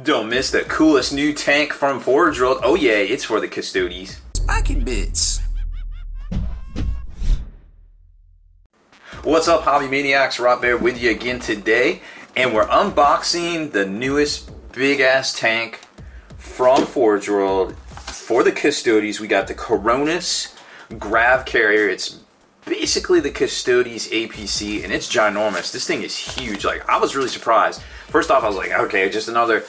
Don't miss the coolest new tank from Forge World. Oh yeah, it's for the Custodes. Spiky bits. What's up, Hobby Maniacs? Baer with you again today, and we're unboxing the newest big ass tank from Forge World for the Custodes. We got the Coronis Grav-Carrier. It's basically the Custodes APC, and it's ginormous. This thing is huge. Like, I was really surprised. First off, I was like, okay, just another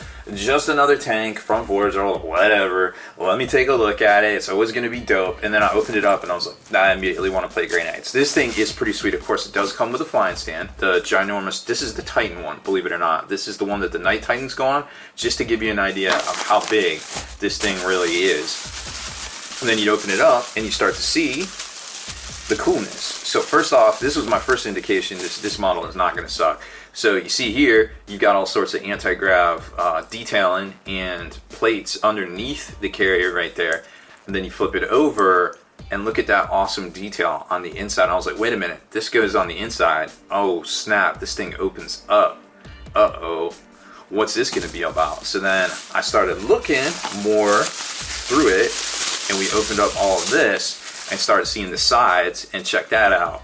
tank from Forge World, whatever. Let me take a look at it. It's always going to be dope. And then I opened it up, and I was like, I immediately want to play Grey Knights. This thing is pretty sweet. Of course, it does come with a flying stand. The ginormous. This is the Titan one, believe it or not. This is the one that the Night Titans go on, just to give you an idea of how big this thing really is. And then you open it up, and you start to see the coolness. So first off, this was my first indication this model is not going to suck. So you see here, you've got all sorts of anti-grav detailing and plates underneath the carrier right there. And then you flip it over and look at that awesome detail on the inside. And I was like, wait a minute, this goes on the inside. Oh snap, this thing opens up. Uh-oh, what's this going to be about? So then I started looking more through it, and we opened up all of this and started seeing the sides, and check that out.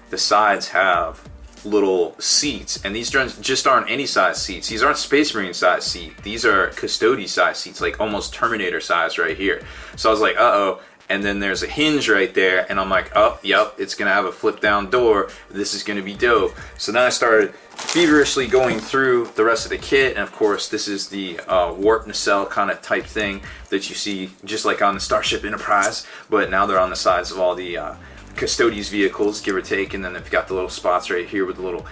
The sides have little seats, and these just aren't any size seats. These aren't Space Marine size seat. These are Custodes size seats, like almost Terminator size right here. So I was like, uh-oh. And then there's a hinge right there, and I'm like, oh, yep, it's gonna have a flip down door. This is gonna be dope. So then I started feverishly going through the rest of the kit, and of course this is the warp nacelle kind of type thing that you see just like on the Starship Enterprise, but now they're on the sides of all the Custodes vehicles, give or take. And then they've got the little spots right here with the little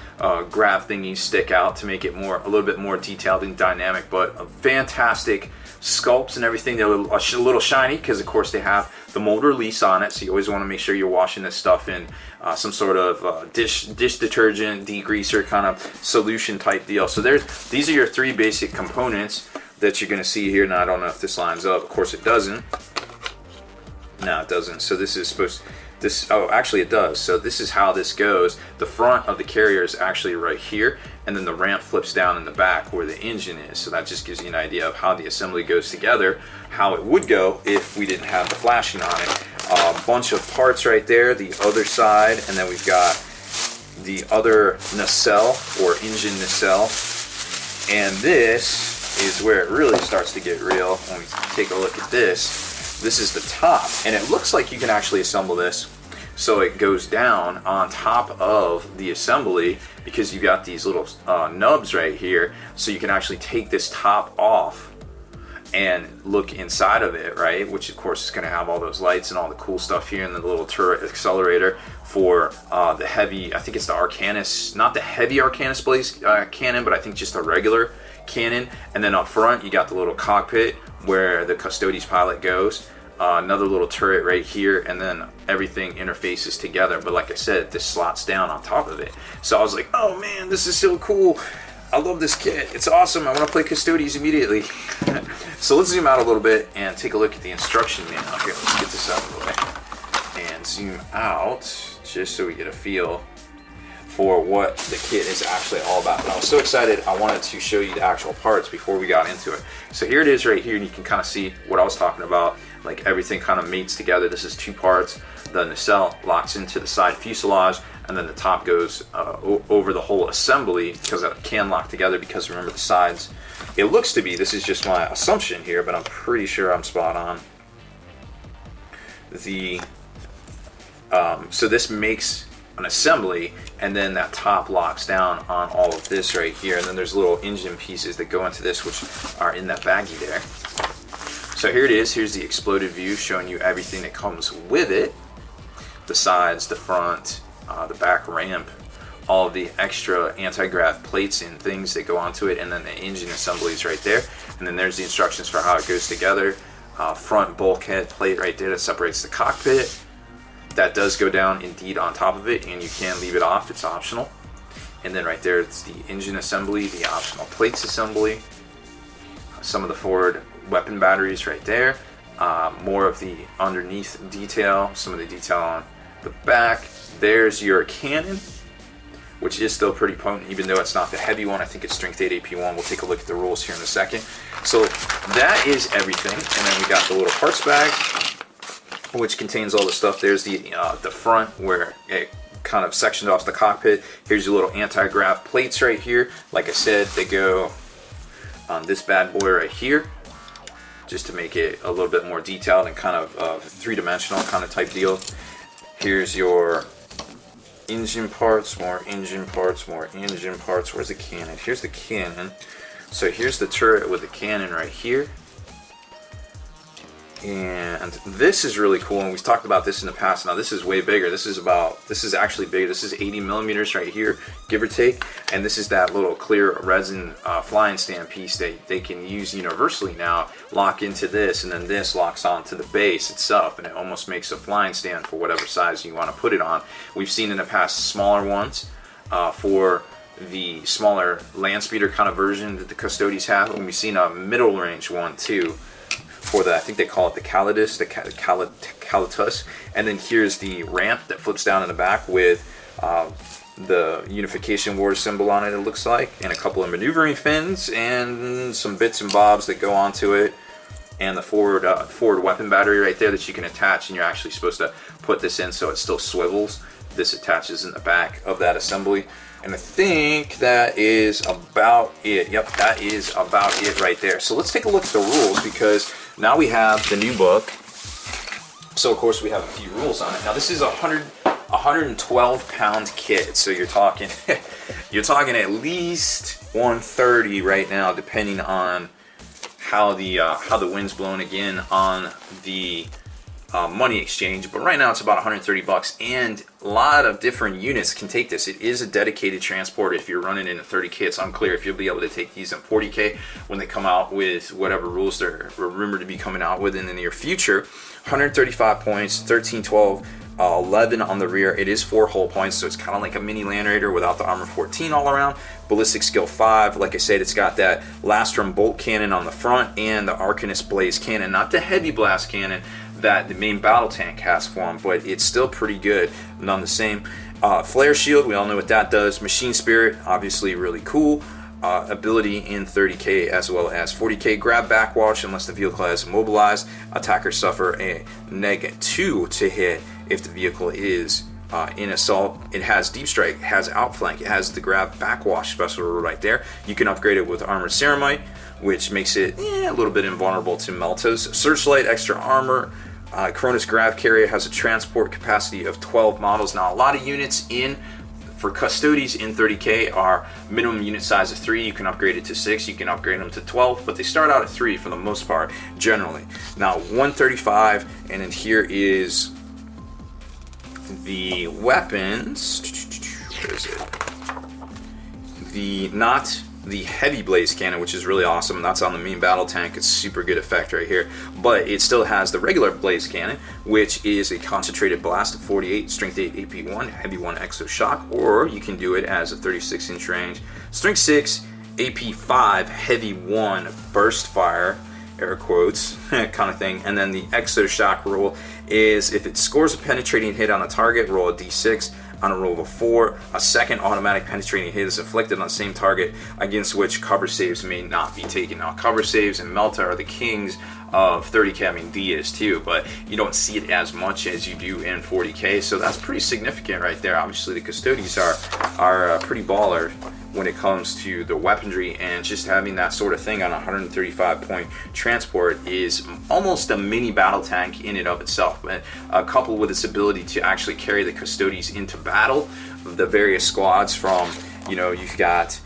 grav thingies stick out to make it a little bit more detailed and dynamic. But a fantastic sculpts and everything. They're a little shiny because of course they have the mold release on it, so you always want to make sure you're washing this stuff in some sort of dish detergent, degreaser kind of solution type deal. So these are your three basic components that you're going to see here. Now I don't know if this lines up. Of course it doesn't. No, it doesn't. So this is supposed to, oh, actually it does. So this is how this goes. The front of the carrier is actually right here, and then the ramp flips down in the back where the engine is. So that just gives you an idea of how the assembly goes together, how it would go if we didn't have the flashing on it. A bunch of parts right there, the other side, and then we've got the other nacelle or engine nacelle. And this is where it really starts to get real. When we take a look at this, this is the top, and it looks like you can actually assemble this so it goes down on top of the assembly, because you've got these little nubs right here, so you can actually take this top off and look inside of it, right? Which of course is going to have all those lights and all the cool stuff here, and the little turret accelerator for the heavy, I think it's the Arcanus, not the heavy Arcanus blaze cannon, but I think just a regular cannon. And then up front you got the little cockpit where the Custodes pilot goes, another little turret right here, and then everything interfaces together. But like I said, this slots down on top of it. So I was like, oh man, this is so cool. I love this kit. It's awesome. I want to play Custodes immediately. So let's zoom out a little bit and take a look at the instruction manual. Here, let's get this out of the way and zoom out just so we get a feel for what the kit is actually all about. But I was so excited, I wanted to show you the actual parts before we got into it. So here it is right here, and you can kind of see what I was talking about. Like, everything kind of mates together. This is two parts. The nacelle locks into the side fuselage, and then the top goes over the whole assembly, because it can lock together, because remember the sides, it looks to be, this is just my assumption here, but I'm pretty sure I'm spot on. So this makes an assembly, and then that top locks down on all of this right here, and then there's little engine pieces that go into this, which are in that baggie there. So here it is. Here's the exploded view showing you everything that comes with it. The sides, the front, the back ramp, all of the extra anti-grav plates and things that go onto it, and then the engine assemblies right there. And then there's the instructions for how it goes together. Front bulkhead plate right there that separates the cockpit. That does go down indeed on top of it, and you can leave it off, it's optional. And then right there, it's the engine assembly, the optional plates assembly, some of the forward weapon batteries right there, more of the underneath detail, some of the detail on the back. There's your cannon, which is still pretty potent, even though it's not the heavy one. I think it's strength 8 AP1. We'll take a look at the rules here in a second. So that is everything. And then we got the little parts bag, which contains all the stuff. There's the front where it kind of sectioned off the cockpit. Here's your little anti-grav plates right here. Like I said, they go on this bad boy right here, just to make it a little bit more detailed and kind of three-dimensional kind of type deal. Here's your engine parts, more engine parts, more engine parts. Where's the cannon? Here's the cannon. So here's the turret with the cannon right here. And this is really cool, and we've talked about this in the past. Now this is way bigger. This is actually big. This is 80 millimeters right here, give or take. And this is that little clear resin flying stand piece that they can use universally now. Lock into this, and then this locks onto the base itself, and it almost makes a flying stand for whatever size you want to put it on. We've seen in the past smaller ones for the smaller land speeder kind of version that the Custodes have, and we've seen a middle range one too. For the, I think they call it the Custodes, the Custodes, and then here's the ramp that flips down in the back with the Unification War symbol on it, it looks like, and a couple of maneuvering fins and some bits and bobs that go onto it, and the forward weapon battery right there that you can attach, and you're actually supposed to put this in so it still swivels. This attaches in the back of that assembly. And I think that is about it. Yep, that is about it right there. So let's take a look at the rules, because now we have the new book. So of course we have a few rules on it. Now this is a 112 pound kit. So you're talking you're talking at least 130 right now, depending on how the wind's blowing again on the money exchange. But right now it's about 130 bucks, and a lot of different units can take this. It is a dedicated transport. If you're running in a 30K, it's unclear if you'll be able to take these in 40K when they come out with whatever rules they're rumored to be coming out with in the near future. 135 points, 13, 12, 11 on the rear. It is 4 hull points, so it's kind of like a mini Land Raider without the armor 14 all around. Ballistic skill 5. Like I said, it's got that Lastrum bolt cannon on the front and the Arcanist blaze cannon, not the heavy blast cannon that the main battle tank has for them, but it's still pretty good none the same. Flare shield, we all know what that does. Machine spirit, obviously really cool. Ability in 30K as well as 40K. Grab backwash unless the vehicle has immobilized. Attackers suffer a -2 to hit if the vehicle is in assault. It has deep strike, it has outflank, it has the grab backwash special rule right there. You can upgrade it with armored ceramite, which makes it a little bit invulnerable to meltas. Searchlight, extra armor. Cronus Grav-Carrier has a transport capacity of 12 models. Now a lot of units for Custodes in 30K are minimum unit size of 3. You can upgrade it to 6, you can upgrade them to 12, but they start out at 3 for the most part, generally. Now 135, and then here is the weapons. Where is it? Not the heavy blaze cannon, which is really awesome. That's on the main battle tank. It's super good effect right here, but it still has the regular blaze cannon, which is a concentrated blast of 48, strength 8 AP1, heavy 1 exo shock, or you can do it as a 36-inch range, strength 6 AP5, heavy 1 burst fire, air quotes, kind of thing. And then the exo shock rule is if it scores a penetrating hit on a target, roll a d6. On a roll of a 4, a second automatic penetrating hit is inflicted on the same target against which cover saves may not be taken. Now, cover saves and Melta are the kings of 30K. I mean, D is too, but you don't see it as much as you do in 40K, so that's pretty significant right there. Obviously, the Custodes are pretty baller when it comes to the weaponry, and just having that sort of thing on a 135 point transport is almost a mini battle tank in and of itself. But coupled with its ability to actually carry the Custodes into battle, the various squads from, you've got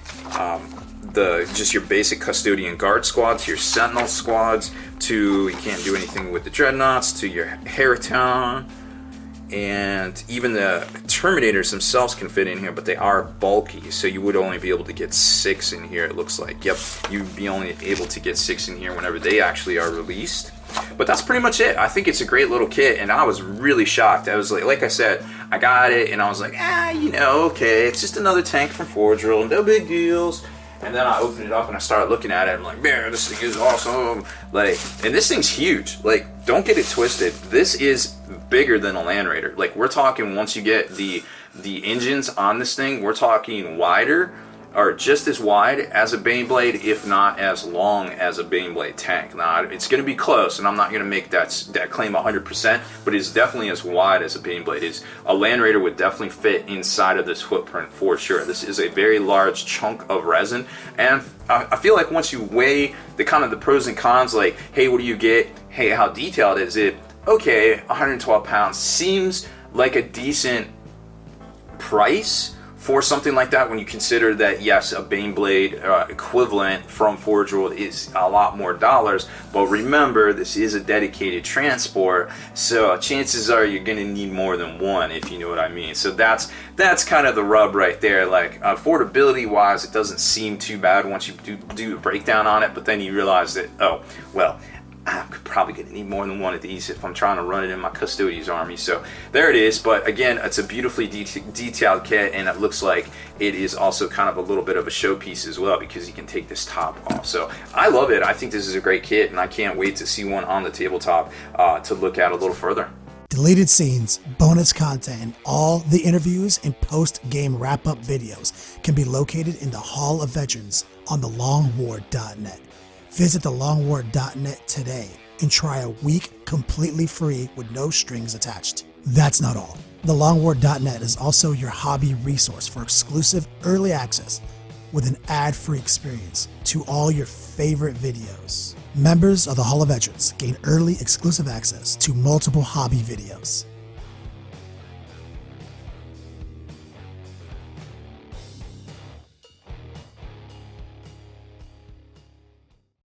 just your basic Custodian guard squads, your Sentinel squads, to you can't do anything with the Dreadnoughts, to your Heraton, and even the Terminators themselves can fit in here, but they are bulky, so you would only be able to get 6 in here, it looks like. Yep, you'd be only able to get 6 in here whenever they actually are released. But that's pretty much it. I think it's a great little kit, and I was really shocked. I was like I said, I got it, and I was like, okay, it's just another tank from Forge World, no big deals. And then I opened it up and I started looking at it. I'm like, man, this thing is awesome. And this thing's huge. Don't get it twisted. This is bigger than a Land Raider. We're talking once you get the the engines on this thing, we're talking wider, or just as wide as a Baneblade, if not as long as a Baneblade tank. Now, it's going to be close, and I'm not going to make that claim 100%, but it's definitely as wide as a Baneblade. A Land Raider would definitely fit inside of this footprint for sure. This is a very large chunk of resin, and I feel like once you weigh the kind of the pros and cons, like, hey, what do you get? Hey, how detailed is it? Okay, 112 pounds seems like a decent price for something like that, when you consider that, yes, a Baneblade equivalent from Forge World is a lot more dollars, but remember, this is a dedicated transport, so chances are you're going to need more than one, if you know what I mean. So that's kind of the rub right there. Like, affordability wise, it doesn't seem too bad once you do a breakdown on it, but then you realize that, oh, well, I'm probably going to need more than one of these if I'm trying to run it in my Custodes army. So there it is. But again, it's a beautifully detailed kit, and it looks like it is also kind of a little bit of a showpiece as well, because you can take this top off. So I love it. I think this is a great kit, and I can't wait to see one on the tabletop to look at a little further. Deleted scenes, bonus content, and all the interviews and post-game wrap-up videos can be located in the Hall of Veterans on thelongwar.net. Visit thelongwar.net today and try a week completely free with no strings attached. That's not all. Thelongwar.net is also your hobby resource for exclusive early access with an ad-free experience to all your favorite videos. Members of the Hall of Veterans gain early exclusive access to multiple hobby videos.